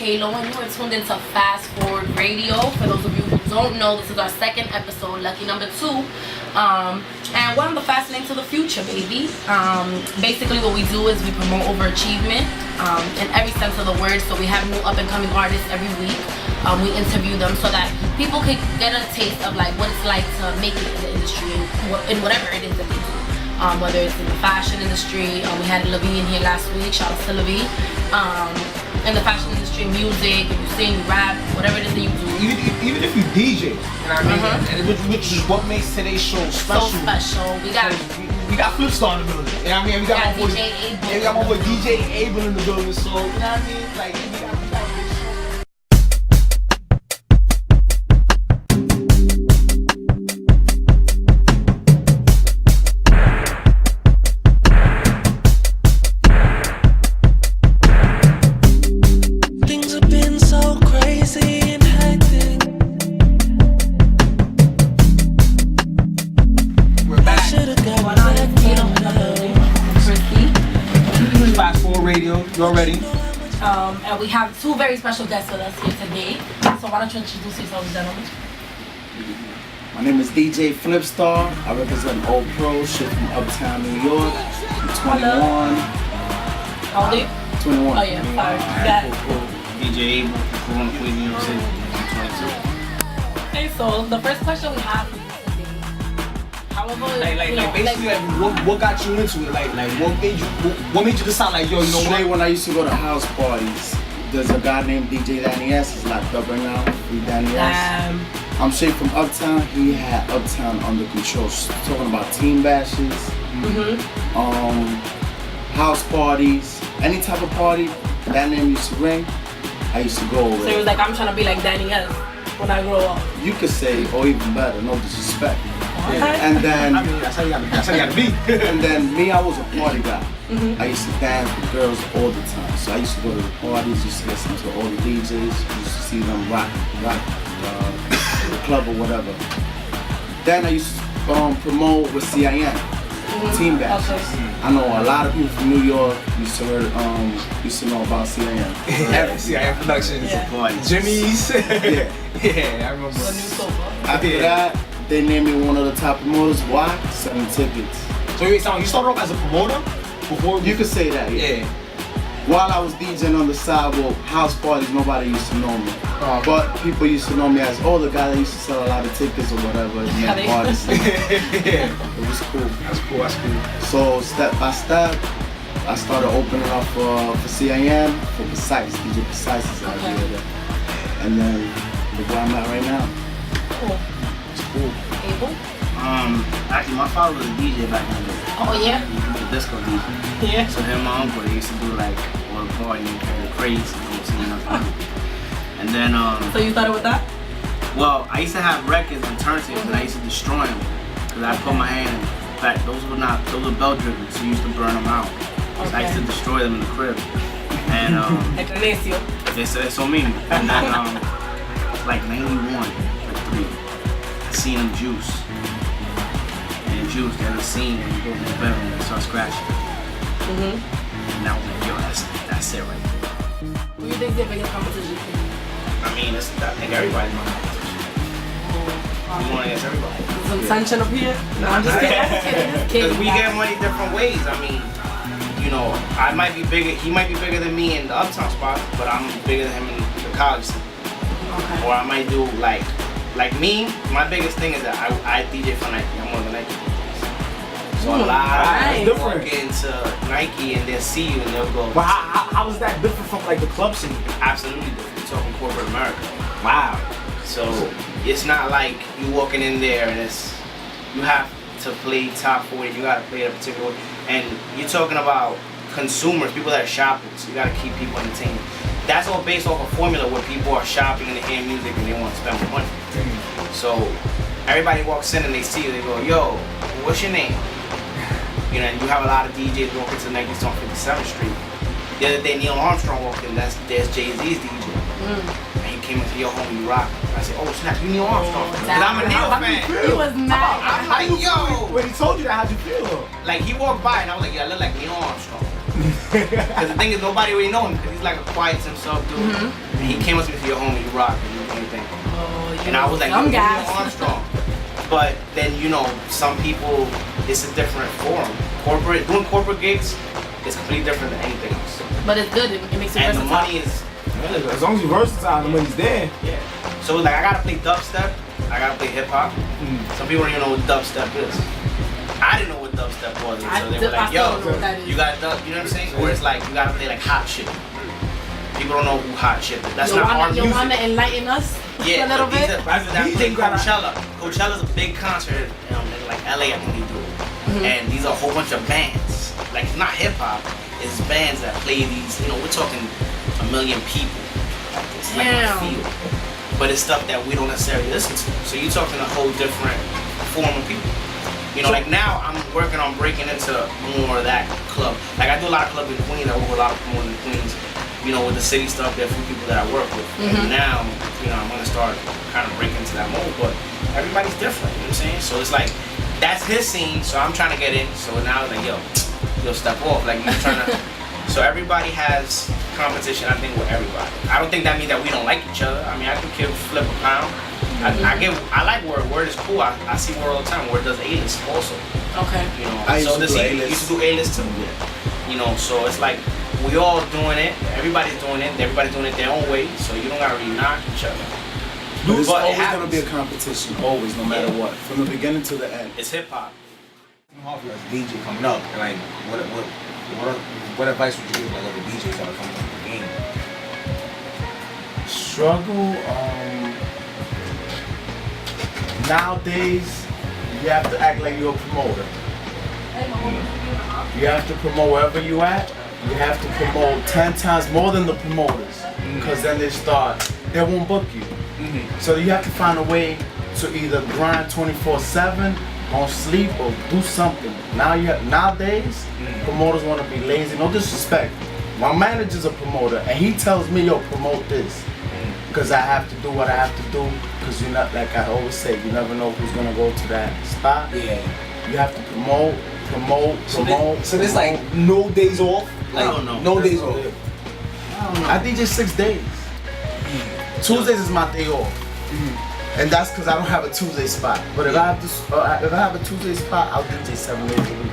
Halo, and you are tuned into Fast Forward Radio. For those of you who don't know, this is our second episode, lucky number 2. And we're on the fast lane to the future, baby. Basically, what we do is we promote overachievement in every sense of the word. So we have new up-and-coming artists every week. We interview them so that people can get a taste of like what it's like to make it in the industry in whatever it is that they do. Whether it's in the fashion industry, we had Levine here last week. Shout out to Levine. In the fashion industry, music, if you sing, you rap, whatever it is that you do. Even if you DJ, you know what I mean? And which is what makes today's show special. So special. We got Flipstar in the building. You know what I mean? We got my boy DJ Abel. Yeah, we got my boy DJ Abel in the building. So, you know what I mean? Like, we got a big show. You already? And we have 2 very special guests with us here today. So why don't you introduce yourselves, gentlemen? My name is DJ Flipstar. I represent Old Pro, shit from Uptown, New York. I'm 21. How old are you? 21. Oh yeah, sorry. Got it. DJ Abel, from Queens, New York City. I'm 22. Okay, so the first question we have for you today, however, basically, what got you into it? Like, what made you decide, like, yo, you know Straight what? when I used to go to house parties, there's a guy named DJ Danny S. He's locked up right now. Free Danny S. I'm straight from Uptown. He had Uptown under control. Talking about team bashes, house parties, any type of party that name used to ring. I used to go over. So it was like, I'm trying to be like Danny S when I grow up. You could say, or even better, no disrespect. Okay. And then, I mean, that's how you gotta be. and then me, I was a party guy. I used to dance with girls all the time. So I used to go to the parties, used to listen to all the DJs, used to see them rock the club or whatever. Then I used to promote with CIN, Team Bash. Okay. I know a lot of people from New York used to know about CIN. CIN Productions, Yeah. Jimmy's. Yeah. Yeah, I remember. The new sofa. After that, they named me one of the top promoters. Why? Selling tickets. So you started off as a promoter before? You could say that, yeah. While I was DJing on the sidewalk, house parties, nobody used to know me. But people used to know me as, the guy that used to sell a lot of tickets or whatever. Parties. Yeah. It was cool. That's cool. So step by step, I started opening up for CIN, for Precise. DJ Precise is out here. And then look where I'm at right now. Cool. It's cool. Abel? Actually, my father was a DJ back in the day. Oh yeah? He was a disco DJ. Yeah. So him and my uncle, they used to do like all the party and carry the crates and go see nothing. And then, So you started with that? well, I used to have records and turntables and I used to destroy them. Because I put my hand in fact, those were belt driven, so you used to burn them out. So I used to destroy them in the crib. And, so mean. And then, like 91, like 3, I seen them juice. And juice, there's a scene where you go in the bedroom and start scratching. And I was like, yo, that's it right there. Who do you think is the biggest competition? I mean, I think everybody's my competition. We want against everybody. Some sunshine up here? No, I'm just kidding. Because we get money different ways. I mean, you know, I might be bigger, he might be bigger than me in the uptown spot, but I'm bigger than him in the college scene. Okay. Or I might do like me, my biggest thing is that I DJ for Nike. I'm one of the Nike DJs. So a lot of people walk into Nike and they'll see you and they'll go, But how is that different from like the club scene? absolutely different. You're talking corporate America. Wow. So it's not like you walking in there and you have to play top 40, you gotta play a particular way. And you're talking about consumers, people that are shopping, so you gotta keep people entertained. That's all based off a formula where people are shopping and they hear music and they want to spend more money. So everybody walks in and they see you, they go, yo, what's your name? You know, and you have a lot of DJs walking to Nike's on 57th Street. The other day Neil Armstrong walked in, there's Jay-Z's DJ. And he came into your home, you rock. I said, oh snap, you Neil Armstrong. Cause I'm a Neil fan. He was mad. I'm like, yo. When he told you that, how'd you feel? Like he walked by and I was like, yeah, I look like Neil Armstrong. Because the thing is, nobody really know him because he's like a quiet to himself dude. And he came up to me and said, "Yo, homie, you rock, and you do anything." And I was like, "Yo, Armstrong." But then some people, it's a different form. Doing corporate gigs is completely different than anything else. But it's good. It makes it And versatile. the money is. Yeah, as long as you're versatile, the money's there. Yeah. So like I gotta play dubstep, I gotta play hip hop. Some people don't even know what dubstep is. I didn't know what dubstep was until they were like, "Yo, you got dub," you know what I'm saying? Or it's like you gotta play like hot shit. People don't know who hot shit is. That's not our music. You wanna enlighten us a little bit? That play Coachella. Coachella's a big concert in like LA, I think they do. And these are a whole bunch of bands. Like it's not hip hop, it's bands that play these. We're talking 1 million people. It's like a field. But it's stuff that we don't necessarily listen to. So you're talking a whole different form of people. Like now I'm working on breaking into more of that club. Like I do a lot of clubs in Queens. I work with a lot of promoters in Queens. With the city stuff, there are a few people that I work with. And now, I'm gonna start kind of breaking into that mode. But everybody's different. You know what I'm saying? So it's like that's his scene. So I'm trying to get in. So now it's like, yo, step off. Like you're trying to. So everybody has competition, I think, with everybody. I don't think that means that we don't like each other. I mean, I can Flip a pound. I like Word. Word is cool. I see Word all the time. Word does A-list also. Okay. I used to do A-list. Used to do A-list too. So it's like we all doing it. Everybody's doing it. Everybody's doing it their own way. So you don't gotta really knock each other. But it's always gonna be a competition. Always, no matter what, from the beginning to the end. It's hip hop. DJ coming up, and like what advice would you give like other DJs that are coming up in the game? Struggle. Nowadays, you have to act like you're a promoter. You have to promote wherever you at. You have to promote 10 times more than the promoters, because then they won't book you. So you have to find a way to either grind 24/7, don't sleep, or do something. Nowadays, promoters want to be lazy. No disrespect. My manager's a promoter, and he tells me, "Yo, promote this," because I have to do what I have to do. Because you're not, like I always say, you never know who's gonna go to that spot. Yeah. You have to promote. So there's like no days off. Like, I don't know. No days off. I don't know. I DJ 6 days. Tuesdays is my day off, and that's because I don't have a Tuesday spot. But if I have a Tuesday spot, I'll DJ 7 days a week.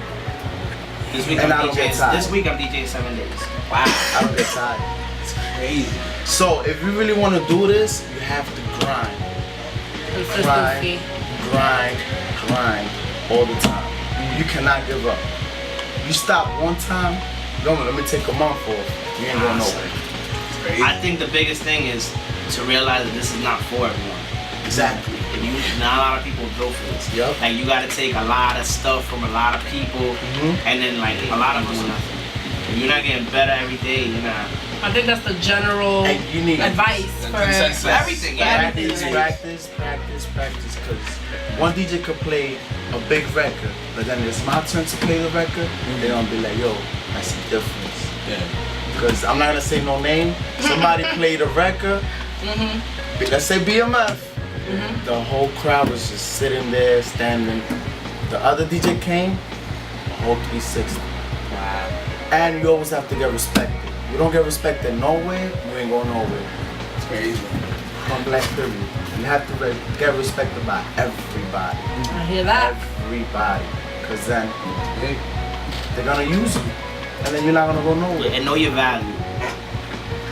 This week I'm DJing 7 days. Wow. I don't get tired. It's crazy. So if you really want to do this, you have to grind. Consistency. Grind all the time. You cannot give up. You stop one time, let me take a month off. You ain't going nowhere. It's crazy. I think the biggest thing is to realize that this is not for everyone. Exactly. Not a lot of people go for this. Yep. Like you gotta take a lot of stuff from a lot of people, and then like a lot of them do nothing. If you're not getting better every day, you're not. I think that's the general you need advice for everything. Practice. Because one DJ could play a big record, but then it's my turn to play the record, they're gonna be like, "Yo, I see difference." Yeah. Because I'm not gonna say no name. Somebody played a record. Let's say BMF. The whole crowd was just sitting there, standing. The other DJ came, a whole 360. Wow. And you always have to get respected. You don't get respected nowhere, you ain't going nowhere. It's crazy. On Black Period, you have to get respected by everybody. I hear that. Everybody. Because then they're gonna use you. And then you're not gonna go nowhere. And know your value.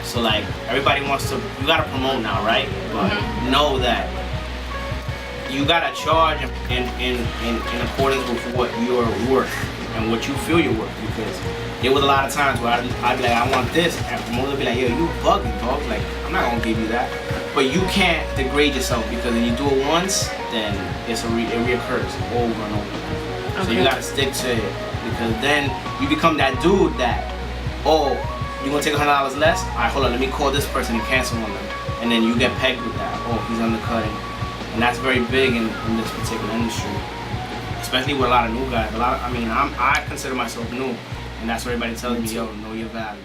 So like everybody wants to, you gotta promote now, right? But know that you gotta charge in accordance with what you're worth and what you feel you're worth. Because there was a lot of times where I'd be like, I want this, and promoter would be like, yo, you bugging, dog. Like, I'm not gonna give you that. But you can't degrade yourself, because if you do it once, then it reoccurs over and over. So you gotta stick to it, because then you become that dude that, oh, you gonna take $100 less? Alright, hold on, let me call this person and cancel on them. And then you get pegged with that. Oh, he's undercutting. And that's very big in this particular industry. Especially with a lot of new guys. I consider myself new. And that's what everybody tells me, yo, know your value.